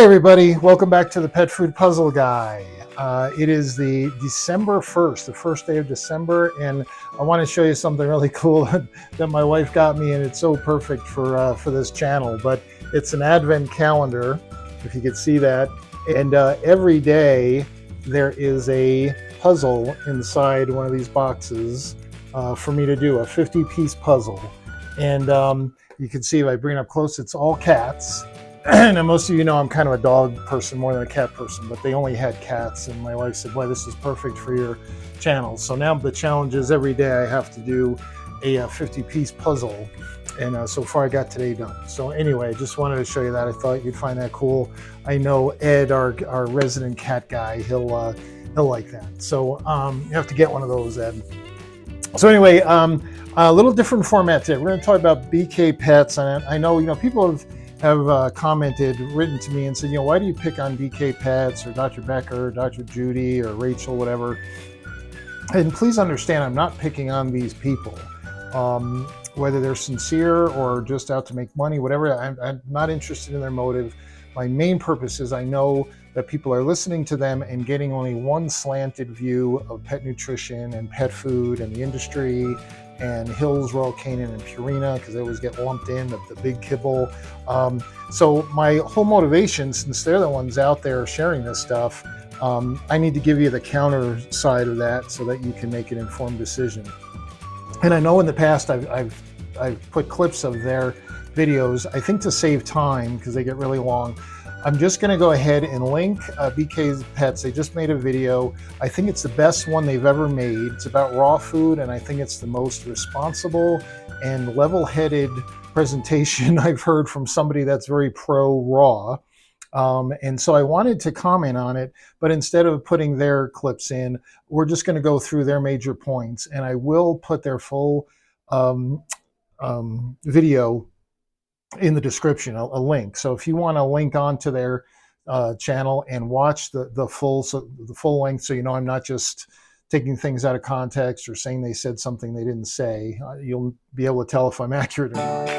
Hey everybody, welcome back to the Pet Food Puzzle Guy. It is the December 1st, the first day of December, and I want to show you something really cool that my wife got me, and it's so perfect for this channel. But it's an advent calendar, if you could see that, and every day there is a puzzle inside one of these boxes for me to do, a 50-piece puzzle. And you can see if I bring it up close, it's all cats. And most of you know I'm kind of a dog person more than a cat person, but they only had cats, and my wife said, boy, this is perfect for your channel. So now the challenge is every day I have to do a 50-piece puzzle, and so far I got today done. So anyway, I just wanted to show you that. I thought you'd find that cool. I know Ed, our resident cat guy, he'll like that. So you have to get one of those, Ed. So anyway, a little different format today. We're going to talk about BK Pets, and I know people have commented, written to me and said, why do you pick on BK Pets or Dr. Becker, or Dr. Judy, or Rachel, whatever? And please understand, I'm not picking on these people, whether they're sincere or just out to make money, whatever. I'm not interested in their motive. My main purpose is I know that people are listening to them and getting only one slanted view of pet nutrition and pet food and the industry and Hills, Royal Canin, and Purina, because they always get lumped in, the big kibble. So my whole motivation, since they're the ones out there sharing this stuff, I need to give you the counter side of that so that you can make an informed decision. And I know in the past I've put clips of their videos, I think to save time, because they get really long. I'm just going to go ahead and link BK's Pets. They just made a video. I think it's the best one they've ever made. It's about raw food, and I think it's the most responsible and level-headed presentation I've heard from somebody that's very pro-raw. And so I wanted to comment on it, but instead of putting their clips in, we're just going to go through their major points, and I will put their full video in the description, a link. So if you want to link onto their channel and watch the full length, so I'm not just taking things out of context or saying they said something they didn't say, you'll be able to tell if I'm accurate or not.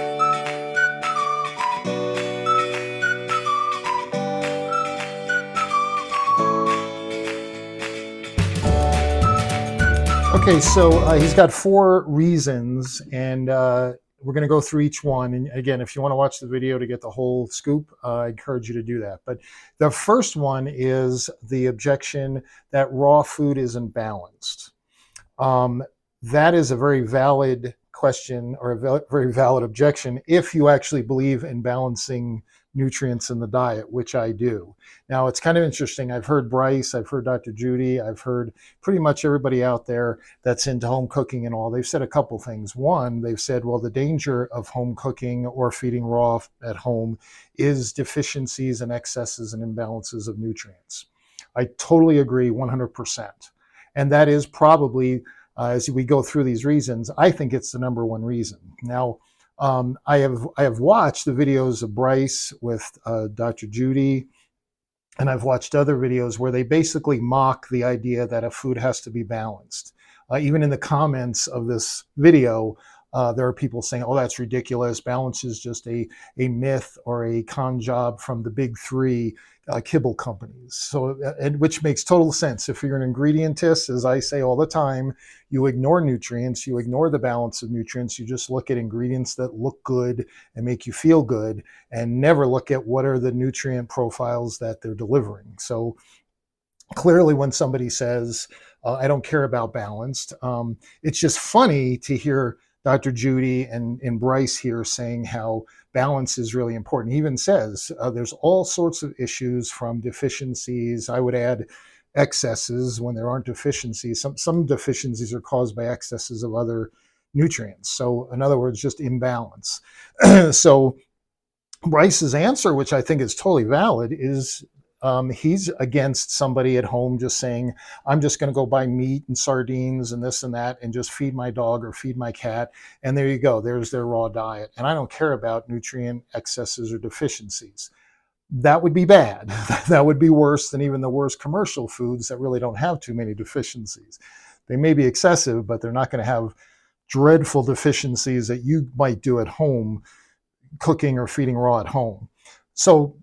Okay, so he's got 4 reasons, and we're going to go through each one. And again, if you want to watch the video to get the whole scoop, I encourage you to do that. But the first one is the objection that raw food isn't balanced. That is a very valid question, or a very valid objection, if you actually believe in balancing nutrients in the diet, which I do. Now, it's kind of interesting. I've heard Bryce, I've heard Dr. Judy, I've heard pretty much everybody out there that's into home cooking and all. They've said a couple things. One, they've said, well, the danger of home cooking or feeding raw at home is deficiencies and excesses and imbalances of nutrients. I totally agree 100%. And that is probably, as we go through these reasons, I think it's the number one reason. Now, I have watched the videos of Bryce with Dr. Judy, and I've watched other videos where they basically mock the idea that a food has to be balanced. Even in the comments of this video, there are people saying, oh, that's ridiculous. Balance is just a myth or a con job from the big 3 kibble companies. So, which makes total sense. If you're an ingredientist, as I say all the time, you ignore nutrients, you ignore the balance of nutrients, you just look at ingredients that look good and make you feel good, and never look at what are the nutrient profiles that they're delivering. So clearly when somebody says, I don't care about balanced, it's just funny to hear Dr. Judy and Bryce here saying how balance is really important. He even says there's all sorts of issues, from deficiencies, I would add excesses when there aren't deficiencies. Some deficiencies are caused by excesses of other nutrients. So in other words, just imbalance. So Bryce's answer, which I think is totally valid, is he's against somebody at home just saying, I'm just going to go buy meat and sardines and this and that and just feed my dog or feed my cat. And there you go. There's their raw diet. And I don't care about nutrient excesses or deficiencies. That would be bad. That would be worse than even the worst commercial foods that really don't have too many deficiencies. They may be excessive, but they're not going to have dreadful deficiencies that you might do at home, cooking or feeding raw at home. So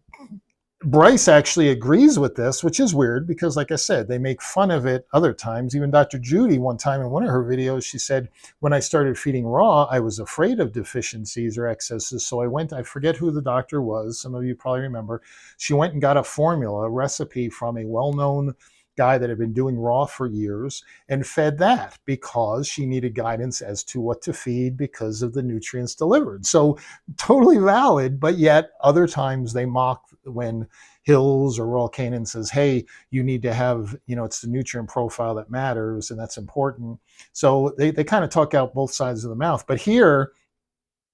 Bryce actually agrees with this, which is weird because, like I said, they make fun of it other times. Even Dr. Judy, one time in one of her videos, she said, when I started feeding raw, I was afraid of deficiencies or excesses. So I forget who the doctor was. Some of you probably remember. She went and got a formula, a recipe from a well known guy that had been doing raw for years and fed that because she needed guidance as to what to feed because of the nutrients delivered. So totally valid, but yet other times they mock when Hills or Royal Canin says, hey, you need to have, it's the nutrient profile that matters and that's important. So they kind of talk out both sides of the mouth. But here,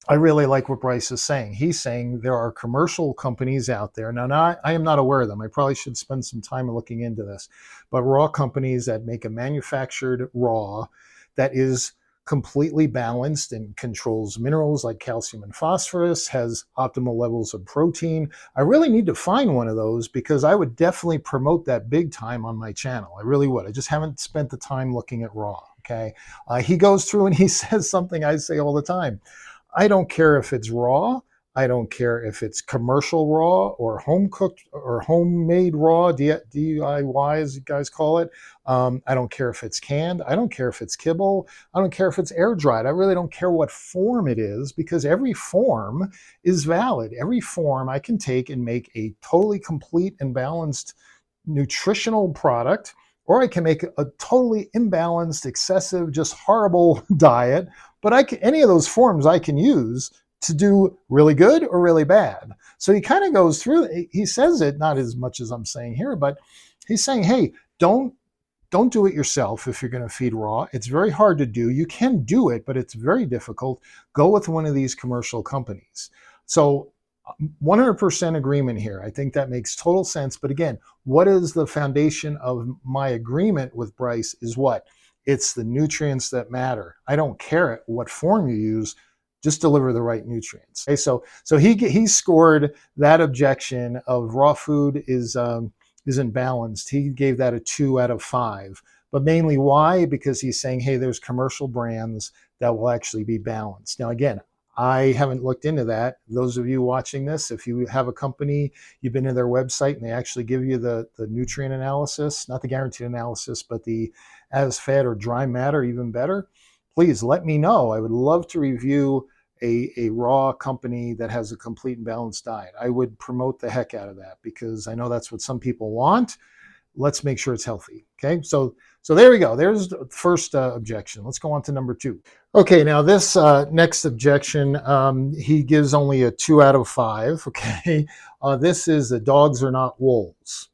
I really like what Bryce is saying. He's saying there are commercial companies out there. Now, I am not aware of them. I probably should spend some time looking into this. But raw companies that make a manufactured raw that is completely balanced and controls minerals like calcium and phosphorus, has optimal levels of protein. I really need to find one of those because I would definitely promote that big time on my channel. I really would. I just haven't spent the time looking at raw. Okay. He goes through and he says something I say all the time. I don't care if it's raw. I don't care if it's commercial raw or home cooked or homemade raw, DIY as you guys call it. I don't care if it's canned. I don't care if it's kibble. I don't care if it's air dried. I really don't care what form it is because every form is valid. Every form I can take and make a totally complete and balanced nutritional product, or I can make a totally imbalanced, excessive, just horrible diet. But any of those forms I can use to do really good or really bad. So he kind of goes through, he says it, not as much as I'm saying here, but he's saying, hey, don't do it yourself if you're going to feed raw. It's very hard to do. You can do it, but it's very difficult. Go with one of these commercial companies. So 100% agreement here. I think that makes total sense. But again, what is the foundation of my agreement with Bryce is what? It's the nutrients that matter. I don't care what form you use, just deliver the right nutrients. Okay, so he scored that objection of raw food isn't balanced. He gave that a 2 out of 5. But mainly why? Because he's saying, hey, there's commercial brands that will actually be balanced. Now, again, I haven't looked into that. Those of you watching this, if you have a company, you've been to their website and they actually give you the nutrient analysis, not the guaranteed analysis, but the as fed or dry matter, even better, please let me know. I would love to review a raw company that has a complete and balanced diet. I would promote the heck out of that because I know that's what some people want. Let's make sure it's healthy. Okay, so there we go. There's the first objection. Let's go on to number 2. Okay, now this next objection, he gives only a 2 out of 5. Okay, this is the dogs are not wolves.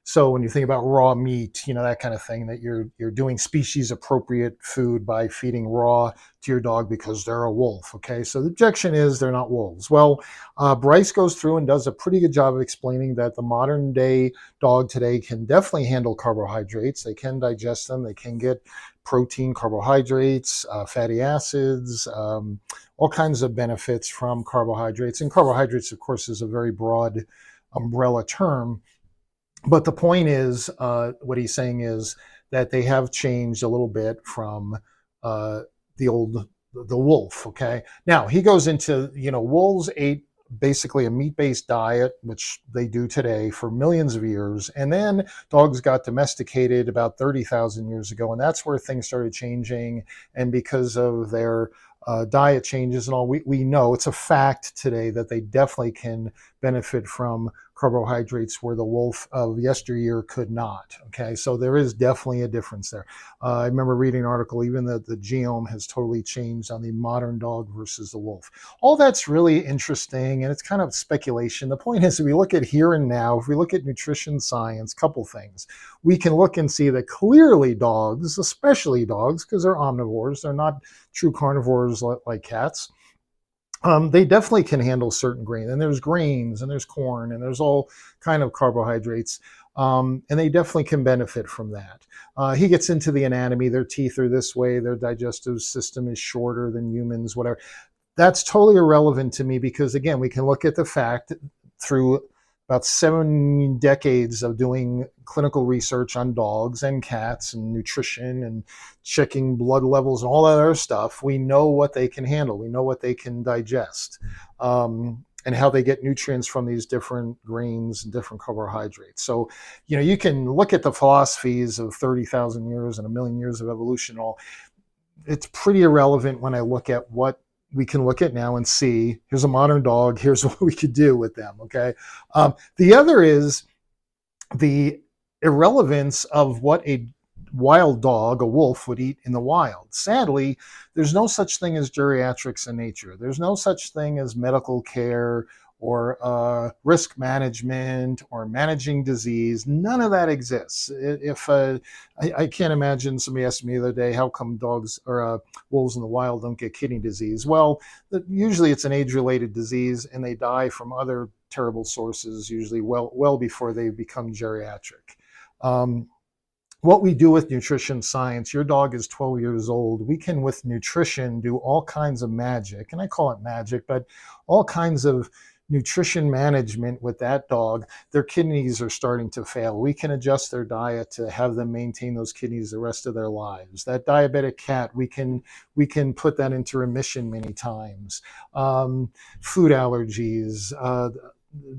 So when you think about raw meat, that kind of thing, that you're doing species appropriate food by feeding raw to your dog because they're a wolf. Okay, so the objection is they're not wolves. Well, Bryce goes through and does a pretty good job of explaining that the modern day dog today can definitely handle carbohydrates. They can digest them. They can get protein, carbohydrates, fatty acids, all kinds of benefits from carbohydrates. And carbohydrates, of course, is a very broad umbrella term. But the point is, what he's saying is that they have changed a little bit from the wolf. Okay. Now he goes into, wolves ate basically a meat-based diet, which they do today for millions of years. And then dogs got domesticated about 30,000 years ago. And that's where things started changing. And because of their diet changes and all, we know it's a fact today that they definitely can benefit from carbohydrates where the wolf of yesteryear could not. Okay, so there is definitely a difference there. I remember reading an article, even that the genome has totally changed on the modern dog versus the wolf. All that's really interesting, and it's kind of speculation. The point is, if we look at here and now, if we look at nutrition science, couple things. We can look and see that clearly dogs, especially dogs, because they're omnivores, they're not true carnivores like cats, they definitely can handle certain grain. And there's grains and there's corn and there's all kind of carbohydrates. And they definitely can benefit from that. He gets into the anatomy. Their teeth are this way. Their digestive system is shorter than humans, whatever. That's totally irrelevant to me because, again, we can look at the fact through about 7 decades of doing clinical research on dogs and cats and nutrition and checking blood levels and all that other stuff. We know what they can handle. We know what they can digest. and how they get nutrients from these different grains and different carbohydrates. So, you can look at the philosophies of 30,000 years and a million years of evolution. All it's pretty irrelevant when I look at what we can look at now and see. Here's a modern dog. Here's what we could do with them. Okay. The other is the irrelevance of what a wild dog, a wolf, would eat in the wild. Sadly, there's no such thing as geriatrics in nature. There's no such thing as medical care or risk management or managing disease. None of that exists. If I can't imagine, somebody asked me the other day, how come dogs or wolves in the wild don't get kidney disease? Well, usually it's an age-related disease, and they die from other terrible sources, usually well before they become geriatric. What we do with nutrition science, your dog is 12 years old. We can, with nutrition, do all kinds of magic, and I call it magic, but all kinds of nutrition management with that dog. Their kidneys are starting to fail. We can adjust their diet to have them maintain those kidneys the rest of their lives. That diabetic cat, we can put that into remission many times. Food allergies,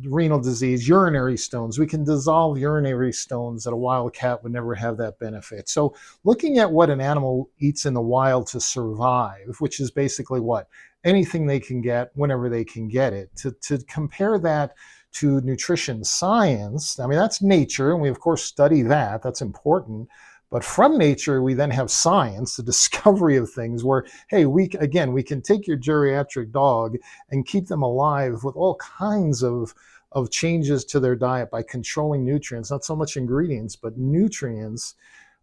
renal disease, urinary stones. We can dissolve urinary stones that a wild cat would never have that benefit. So looking at what an animal eats in the wild to survive, which is basically what? Anything they can get whenever they can get it. To compare that to nutrition science, I mean, that's nature, and we of course study that. That's important. But from nature, we then have science, the discovery of things where, hey, we can take your geriatric dog and keep them alive with all kinds of changes to their diet by controlling nutrients, not so much ingredients, but nutrients.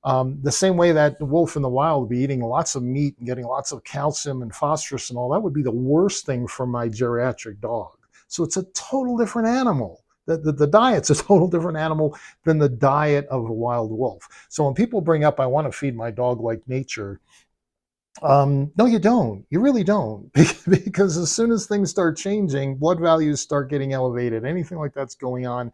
The same way that the wolf in the wild would be eating lots of meat and getting lots of calcium and phosphorus and all, that would be the worst thing for my geriatric dog. So it's a total different animal. The diet's a total different animal than the diet of a wild wolf. So when people bring up, I want to feed my dog like nature, no, you don't. You really don't. Because as soon as things start changing, blood values start getting elevated, anything like that's going on,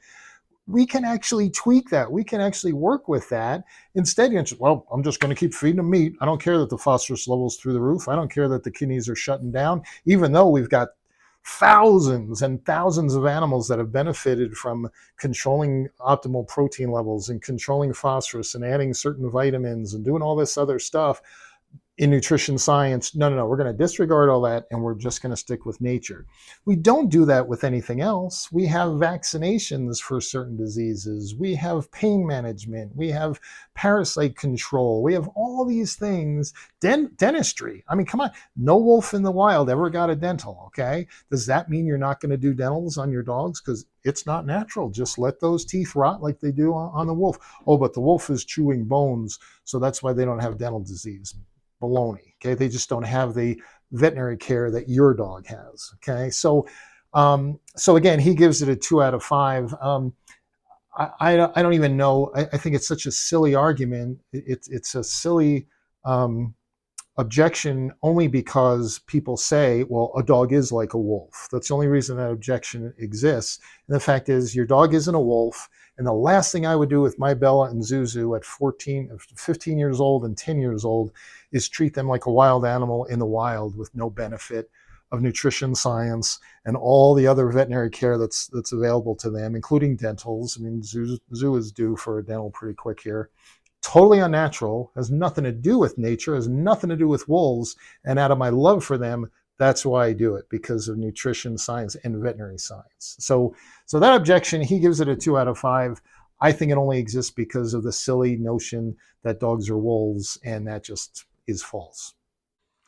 we can actually tweak that. We can actually work with that. Instead, you say, well, I'm just going to keep feeding them meat. I don't care that the phosphorus level's through the roof. I don't care that the kidneys are shutting down, even though we've got thousands and thousands of animals that have benefited from controlling optimal protein levels and controlling phosphorus and adding certain vitamins and doing all this other stuff in nutrition science. No, we're going to disregard all that, and we're just going to stick with nature. We don't do that with anything else. We have vaccinations for certain diseases. We have pain management. We have parasite control. We have all these things. Dentistry. I mean, come on. No wolf in the wild ever got a dental, okay? Does that mean you're not going to do dentals on your dogs? Because it's not natural. Just let those teeth rot like they do on the wolf. Oh, but the wolf is chewing bones, so that's why they don't have dental disease. Baloney. Okay, they just don't have the veterinary care that your dog has. Okay, so again, he gives it a 2 out of 5. I don't even know. I think it's such a silly argument. It's a silly objection only because people say, well, a dog is like a wolf. That's the only reason that objection exists. And the fact is, your dog isn't a wolf. And the last thing I would do with my Bella and Zuzu at 15 years old and 10 years old is treat them like a wild animal in the wild with no benefit of nutrition science and all the other veterinary care that's available to them, including dentals. I mean, Zoo is due for a dental pretty quick here. Totally unnatural, has nothing to do with nature, has nothing to do with wolves. And out of my love for them, that's why I do it, because of nutrition science and veterinary science. So that objection, he gives it a 2 out of 5. I think it only exists because of the silly notion that dogs are wolves, and that just is false.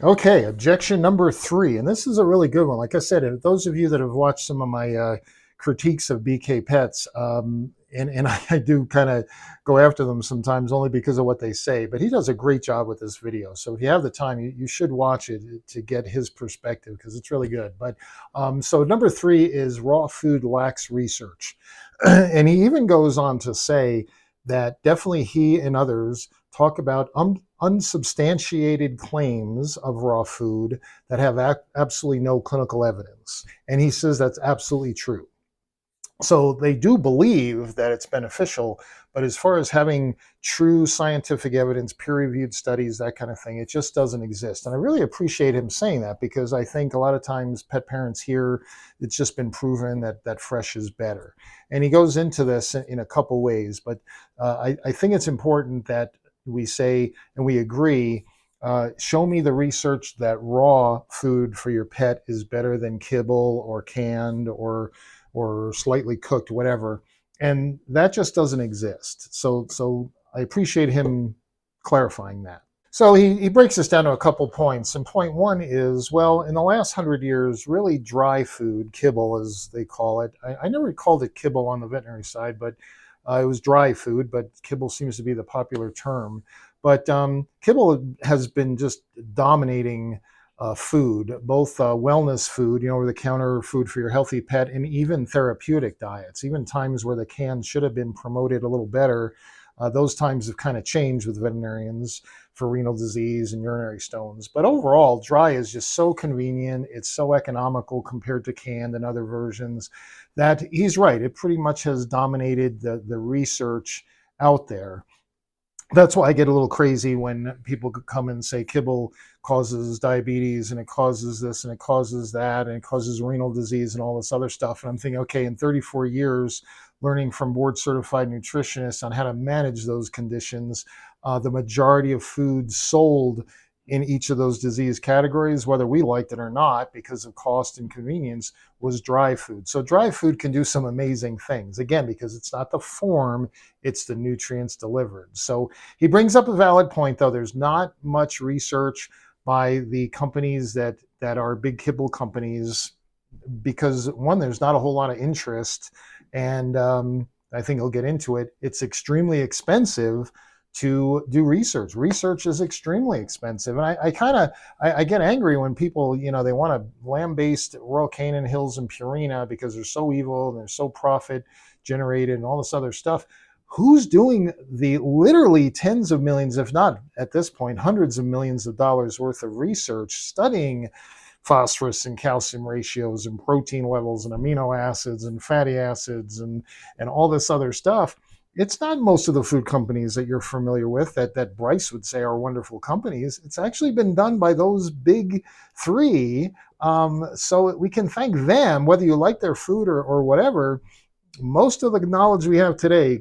Okay, objection number 3, and this is a really good one. Like I said, those of you that have watched some of my critiques of BK Pets, and I do kind of go after them sometimes only because of what they say, but he does a great job with this video. So if you have the time, you should watch it to get his perspective, because it's really good. But so number 3 is raw food lacks research. And he even goes on to say that definitely he and others talk about unsubstantiated claims of raw food that have absolutely no clinical evidence. And he says that's absolutely true. So they do believe that it's beneficial, but as far as having true scientific evidence, peer-reviewed studies, that kind of thing, it just doesn't exist. And I really appreciate him saying that, because I think a lot of times pet parents hear it's just been proven that fresh is better. And he goes into this in a couple ways, but I think it's important that we say and we agree. Show me the research that raw food for your pet is better than kibble or canned or slightly cooked, whatever. And that just doesn't exist. So I appreciate him clarifying that. So he breaks this down to a couple points. And point one is, well, in the last 100 years, really dry food, kibble as they call it. I never called it kibble on the veterinary side, but it was dry food, but kibble seems to be the popular term. But kibble has been just dominating food, both wellness food, over-the-counter food for your healthy pet, and even therapeutic diets. Even times where the can should have been promoted a little better, those times have kind of changed with veterinarians for renal disease and urinary stones. But overall, dry is just so convenient. It's so economical compared to canned and other versions that he's right. It pretty much has dominated the research out there. That's why I get a little crazy when people come and say kibble causes diabetes and it causes this and it causes that and it causes renal disease and all this other stuff. And I'm thinking, okay, in 34 years, learning from board certified nutritionists on how to manage those conditions, the majority of foods sold in each of those disease categories, whether we liked it or not, because of cost and convenience, was dry food. So dry food can do some amazing things, again, because it's not the form, it's the nutrients delivered. So he brings up a valid point, though. There's not much research by the companies that are big kibble companies, because one, there's not a whole lot of interest, and I think he'll get into it. It's extremely expensive to do research. Research is extremely expensive, and I get angry when people, they want to lambaste Royal Canin, Hills, and Purina because they're so evil and they're so profit generated and all this other stuff. Who's doing the literally tens of millions, if not at this point hundreds of millions of dollars worth of research studying phosphorus and calcium ratios and protein levels and amino acids and fatty acids and all this other stuff? It's not most of the food companies that you're familiar with that Bryce would say are wonderful companies. It's actually been done by those big three. So we can thank them, whether you like their food or whatever. Most of the knowledge we have today,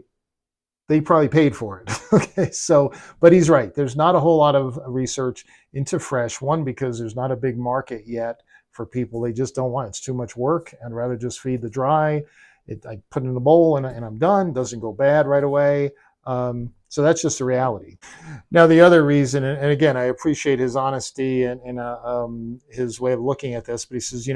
they probably paid for it. Okay, so, but he's right. There's not a whole lot of research into fresh. One, because there's not a big market yet for people. They just don't want it. It's too much work, and rather just feed the dry. I put it in a bowl and I'm done. Doesn't go bad right away. So that's just the reality. Now, the other reason, and again, I appreciate his honesty and his way of looking at this, but he says,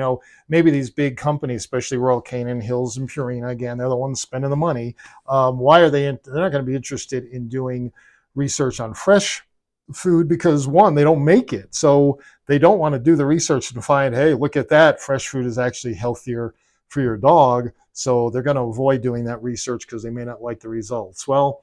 maybe these big companies, especially Royal Canin, Hills, and Purina, again, they're the ones spending the money. Why are they're not going to be interested in doing research on fresh food? Because one, they don't make it. So they don't want to do the research and find, hey, look at that. Fresh food is actually healthier for your dog. So they're going to avoid doing that research because they may not like the results. Well,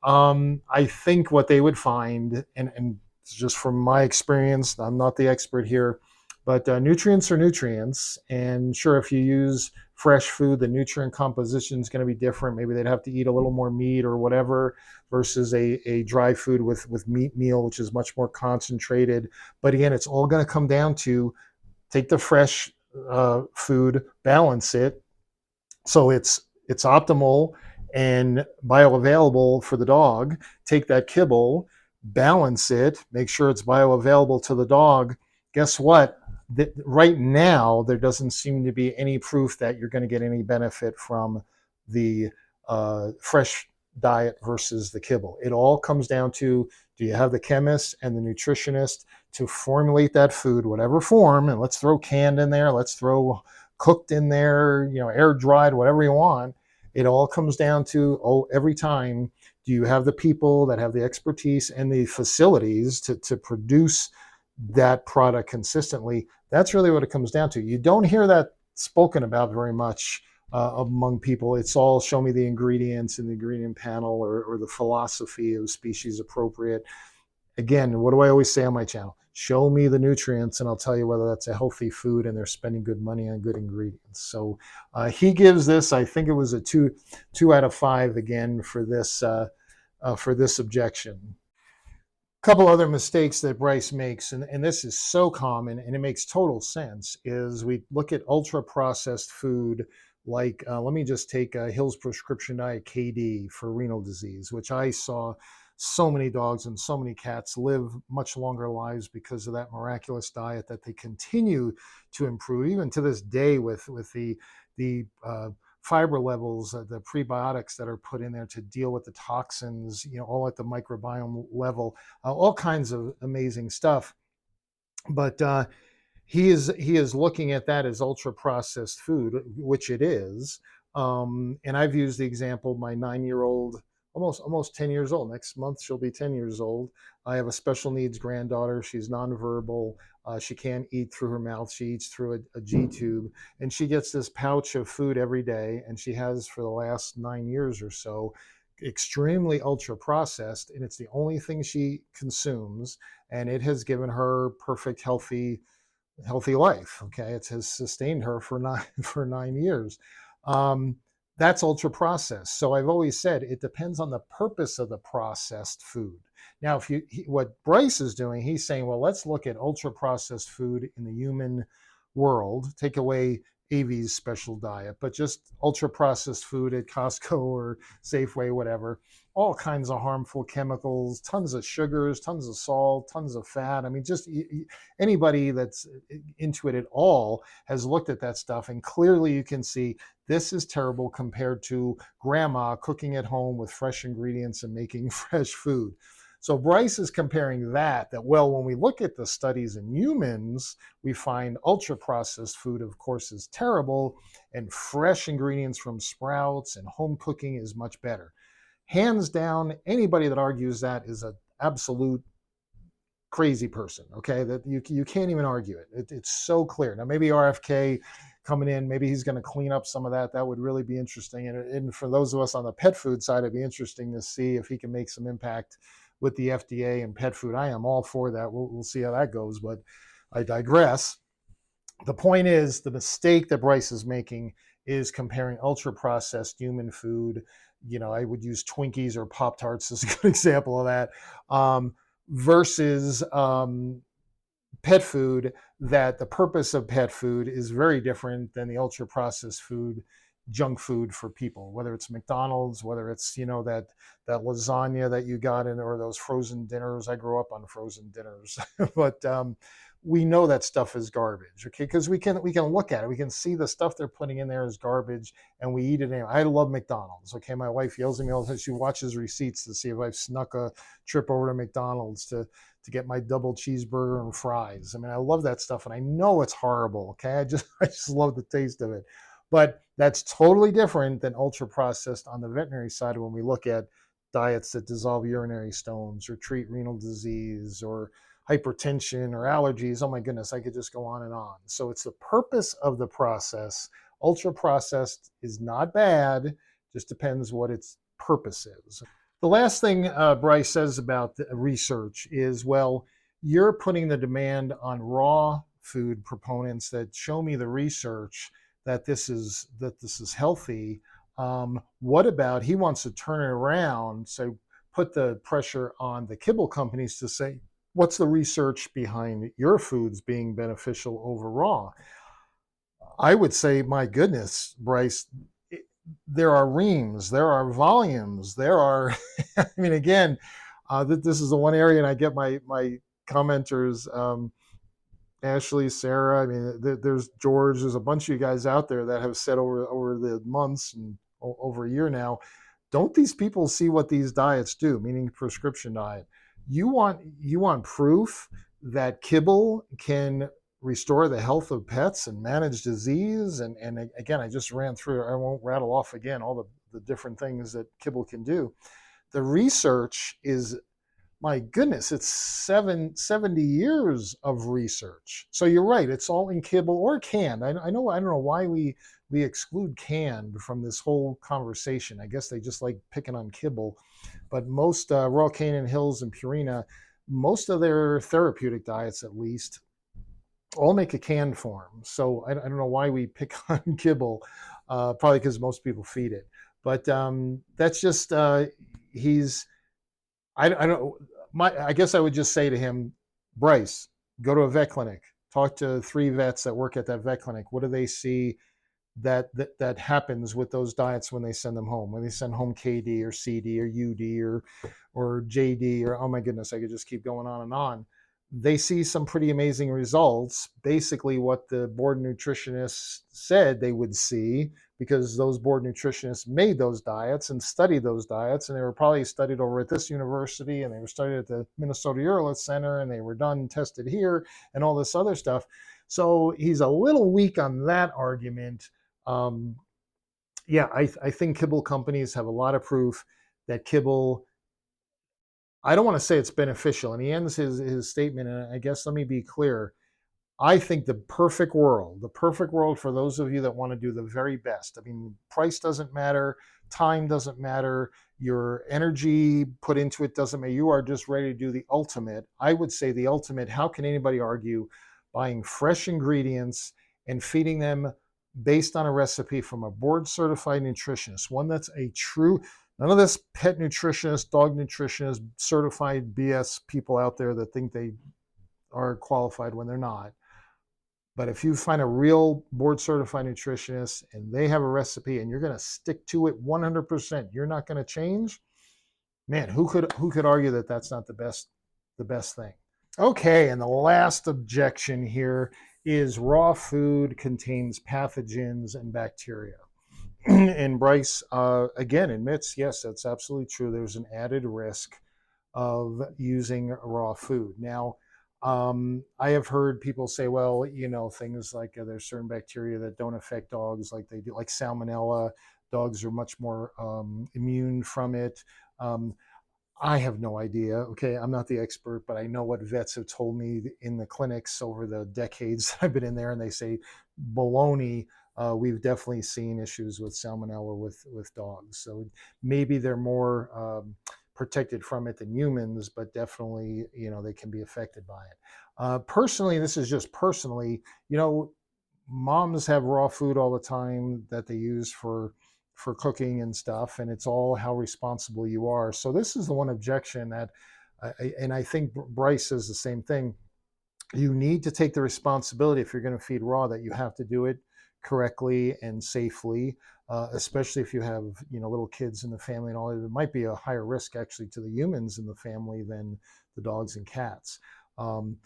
I think what they would find, and just from my experience, I'm not the expert here, but nutrients are nutrients. And sure, if you use fresh food, the nutrient composition is going to be different. Maybe they'd have to eat a little more meat or whatever versus a dry food with meat meal, which is much more concentrated. But again, it's all going to come down to take the fresh food, balance it so it's optimal and bioavailable for the dog. Take that kibble, balance it, make sure it's bioavailable to the dog. Guess what? Right now, there doesn't seem to be any proof that you're going to get any benefit from the fresh diet versus the kibble. It all comes down to, do you have the chemist and the nutritionist to formulate that food, whatever form? And let's throw canned in there, let's throw cooked in there, air dried, whatever you want. It all comes down to, every time, do you have the people that have the expertise and the facilities to produce that product consistently? That's really what it comes down to. You don't hear that spoken about very much among people. It's all, show me the ingredients in the ingredient panel or the philosophy of species appropriate. Again, what do I always say on my channel? Show me the nutrients, and I'll tell you whether that's a healthy food and they're spending good money on good ingredients. So he gives this, I think it was a 2 out of 5 again for this objection. Couple other mistakes that Bryce makes, and this is so common and it makes total sense, is we look at ultra processed food like, let me just take Hill's Prescription Diet KD for renal disease, which I saw so many dogs and so many cats live much longer lives because of that miraculous diet that they continue to improve even to this day with the fiber levels, the prebiotics that are put in there to deal with the toxins, all at the microbiome level, all kinds of amazing stuff. But he is looking at that as ultra processed food, which it is. And I've used the example, my 9-year-old, almost 10 years old. Next month she'll be 10 years old. I have a special needs granddaughter. She's nonverbal. She can't eat through her mouth. She eats through a G tube, and she gets this pouch of food every day, and she has for the last 9 years or so, extremely ultra processed, and it's the only thing she consumes, and it has given her perfect healthy life. Okay, it has sustained her for 9 years. That's ultra processed. So I've always said it depends on the purpose of the processed food. Now, what Bryce is doing, he's saying, well, let's look at ultra processed food in the human world. Take away AV's special diet, but just ultra processed food at Costco or Safeway, whatever. All kinds of harmful chemicals, tons of sugars, tons of salt, tons of fat. I mean, just anybody that's into it at all has looked at that stuff, and clearly you can see this is terrible compared to grandma cooking at home with fresh ingredients and making fresh food. So Bryce is comparing well, when we look at the studies in humans, we find ultra processed food, of course, is terrible, and fresh ingredients from Sprouts and home cooking is much better. Hands down, anybody that argues that is an absolute crazy person. Okay, that you can't even argue it. It's so clear. Now maybe RFK coming in, maybe he's going to clean up some of that. That would really be interesting. And for those of us on the pet food side, it'd be interesting to see if he can make some impact with the FDA and pet food. I am all for that. We'll see how that goes, but I digress. The point is, the mistake that Bryce is making is comparing ultra processed human food. I would use Twinkies or Pop-Tarts as a good example of that, versus pet food, that the purpose of pet food is very different than the ultra processed food, junk food for people, whether it's McDonald's, whether it's that lasagna that you got in, or those frozen dinners. I grew up on frozen dinners. But we know that stuff is garbage, okay? Because we can look at it, we can see the stuff they're putting in there is garbage, and we eat it anyway. I love McDonald's, okay? My wife yells at me all the time. She watches receipts to see if I've snuck a trip over to McDonald's to get my double cheeseburger and fries. I mean, I love that stuff, and I know it's horrible, okay? I just love the taste of it. But that's totally different than ultra processed on the veterinary side when we look at diets that dissolve urinary stones or treat renal disease or hypertension or allergies. Oh my goodness, I could just go on and on. So it's the purpose of the process. Ultra processed is not bad, just depends what its purpose is. The last thing Bryce says about the research is, well, you're putting the demand on raw food proponents that show me the research that this is healthy. What about, he wants to turn it around, so put the pressure on the kibble companies to say, what's the research behind your foods being beneficial over raw? I would say, my goodness, Bryce, there are reams, there are volumes, there are, I mean, again, this is the one area, and I get my commenters, Ashley, Sarah, I mean, there's George, there's a bunch of you guys out there that have said over the months and over a year now, don't these people see what these diets do, meaning prescription diet? You want proof that kibble can restore the health of pets and manage disease? And again, I just ran through, I won't rattle off again all the different things that kibble can do. The research is, my goodness, it's 70 years of research. So you're right, it's all in kibble or canned. I don't know why we exclude canned from this whole conversation. I guess they just like picking on kibble. But most Royal Canin, Hills, and Purina, most of their therapeutic diets, at least, all make a canned form. So I don't know why we pick on kibble, probably because most people feed it. But that's just he's I don't I guess I would just say to him, Bryce, go to a vet clinic. Talk to 3 vets that work at that vet clinic. What do they see that happens with those diets when they send them home? When they send home KD or CD or UD or JD, or oh my goodness, I could just keep going on and on. They see some pretty amazing results. Basically, what the board nutritionists said they would see, because those board nutritionists made those diets and studied those diets, and they were probably studied over at this university, and they were studied at the Minnesota Urolith Center, and they were done tested here, and all this other stuff. So he's a little weak on that argument. Um, yeah, I think kibble companies have a lot of proof that kibble, I don't want to say it's beneficial. And he ends his statement, and I guess let me be clear. I think the perfect world for those of you that want to do the very best. I mean, price doesn't matter, time doesn't matter, your energy put into it doesn't matter. You are just ready to do the ultimate. I would say the ultimate, how can anybody argue buying fresh ingredients and feeding them based on a recipe from a board certified nutritionist, one that's a true, none of this pet nutritionist, dog nutritionist, certified BS people out there that think they are qualified when they're not. But if you find a real board certified nutritionist and they have a recipe and you're going to stick to it 100%, you're not going to change, man, who could argue that that's not the best thing? Okay, and the last objection here is raw food contains pathogens and bacteria. And Bryce again admits, yes, that's absolutely true. There's an added risk of using raw food. Now, I have heard people say, well, things like there's certain bacteria that don't affect dogs like they do, like salmonella. Dogs are much more immune from it. I have no idea. Okay, I'm not the expert, but I know what vets have told me in the clinics over the decades I've been in there, and they say baloney. We've definitely seen issues with salmonella with dogs. So maybe they're more protected from it than humans, but definitely they can be affected by it. Personally, this is just personally. Moms have raw food all the time that they use for cooking and stuff, and it's all how responsible you are. So this is the one objection that, and I think Bryce says the same thing. You need to take the responsibility if you're going to feed raw, that you have to do it correctly and safely, especially if you have little kids in the family and all. It might be a higher risk actually to the humans in the family than the dogs and cats. I'm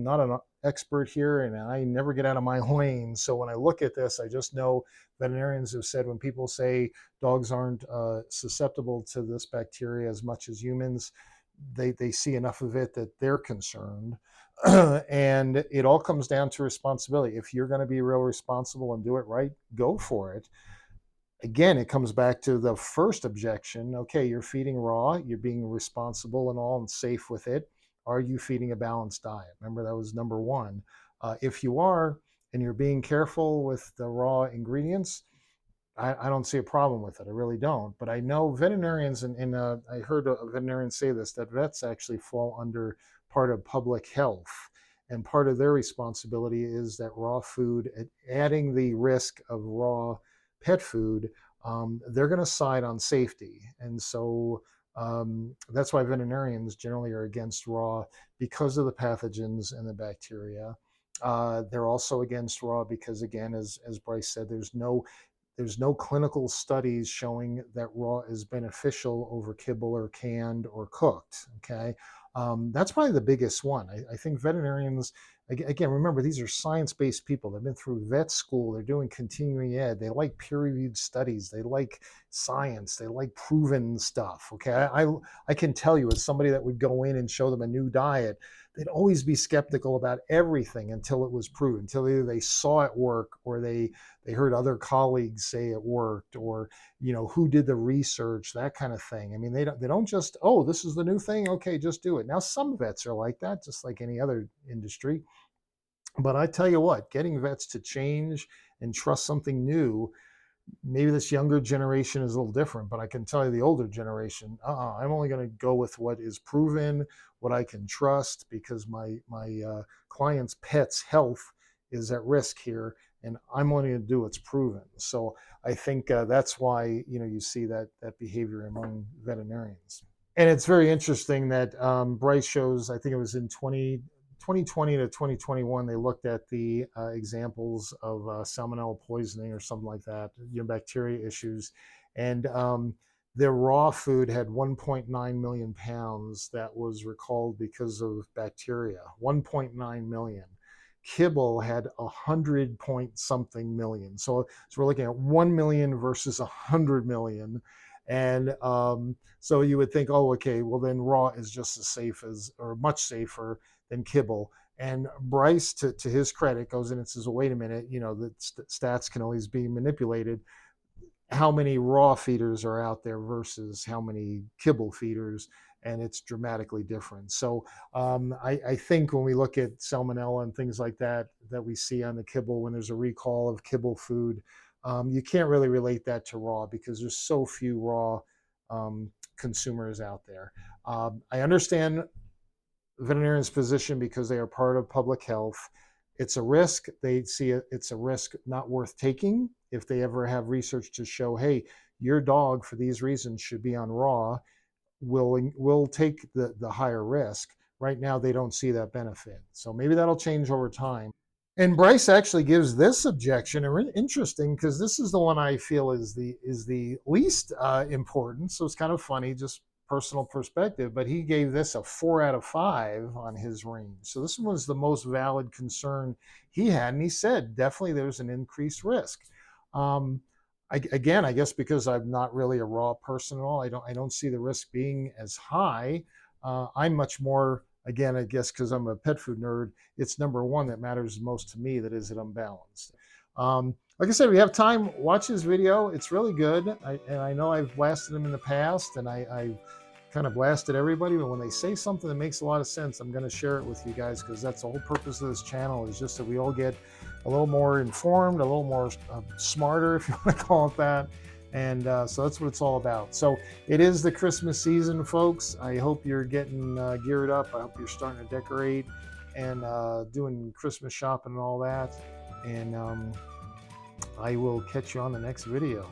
not an expert here, and I never get out of my lane. So when I look at this, I just know veterinarians have said when people say dogs aren't susceptible to this bacteria as much as humans, they see enough of it that they're concerned. And it all comes down to responsibility. If you're going to be real responsible and do it right, go for it. Again, it comes back to the first objection. Okay, you're feeding raw, you're being responsible and all and safe with it. Are you feeding a balanced diet? Remember, that was number one. If you are, and you're being careful with the raw ingredients, I don't see a problem with it. I really don't. But I know veterinarians, and I heard a veterinarian say this, that vets actually fall under part of public health. And part of their responsibility is that raw food, adding the risk of raw pet food, they're going to side on safety. And so that's why veterinarians generally are against raw, because of the pathogens and the bacteria. They're also against raw because, again, as Bryce said, there's no clinical studies showing that raw is beneficial over kibble or canned or cooked. Okay, that's probably the biggest one. I think veterinarians, again, remember, these are science-based people. They've been through vet school. They're doing continuing ed. They like peer-reviewed studies. They like science. They like proven stuff. Okay, I can tell you, as somebody that would go in and show them a new diet, they'd always be skeptical about everything until it was proven, until either they saw it work or they heard other colleagues say it worked, or who did the research, that kind of thing. I mean, they don't just, oh, this is the new thing, okay, just do it. Now, some vets are like that, just like any other industry. But I tell you what, getting vets to change and trust something new, Maybe this younger generation is a little different, but I can tell you the older generation, I'm only going to go with what is proven, what I can trust, because my client's pet's health is at risk here, and I'm only going to do what's proven. So I think that's why you see that behavior among veterinarians. And it's very interesting that Bryce shows, I think it was in 2020 to 2021, they looked at the examples of salmonella poisoning or something like that, bacteria issues. And their raw food had 1.9 million pounds that was recalled because of bacteria. 1.9 million. Kibble had 100 point something million. So we're looking at 1 million versus 100 million. And so you would think, oh, okay, well then raw is just as safe as, or much safer than kibble. And Bryce, to his credit, goes in and says, well, wait a minute, the stats can always be manipulated. How many raw feeders are out there versus how many kibble feeders? And it's dramatically different. So I think when we look at salmonella and things like that we see on the kibble, when there's a recall of kibble food, you can't really relate that to raw because there's so few raw consumers out there. I understand veterinarians' position because they are part of public health. It's a risk. They see it's a risk not worth taking. If they ever have research to show, hey, your dog for these reasons should be on raw, will take the higher risk. Right now, they don't see that benefit. So maybe that'll change over time. And Bryce actually gives this objection, and interesting because this is the one I feel is the least important. So it's kind of funny, just personal perspective. But he gave this a 4 out of 5 on his range. So this was the most valid concern he had, and he said definitely there's an increased risk. Again, I guess because I'm not really a raw person at all, I don't see the risk being as high. I'm much more. Again, I guess because I'm a pet food nerd, it's number one that matters most to me, that is it unbalanced. Like I said, we have time, watch his video. It's really good. And I know I've blasted him in the past, and I've kind of blasted everybody, but when they say something that makes a lot of sense, I'm going to share it with you guys, because that's the whole purpose of this channel, is just that we all get a little more informed, a little more smarter, if you want to call it that. And so that's what it's all about. So it is the Christmas season, folks. I hope you're getting geared up. I hope you're starting to decorate and doing Christmas shopping and all that. And I will catch you on the next video.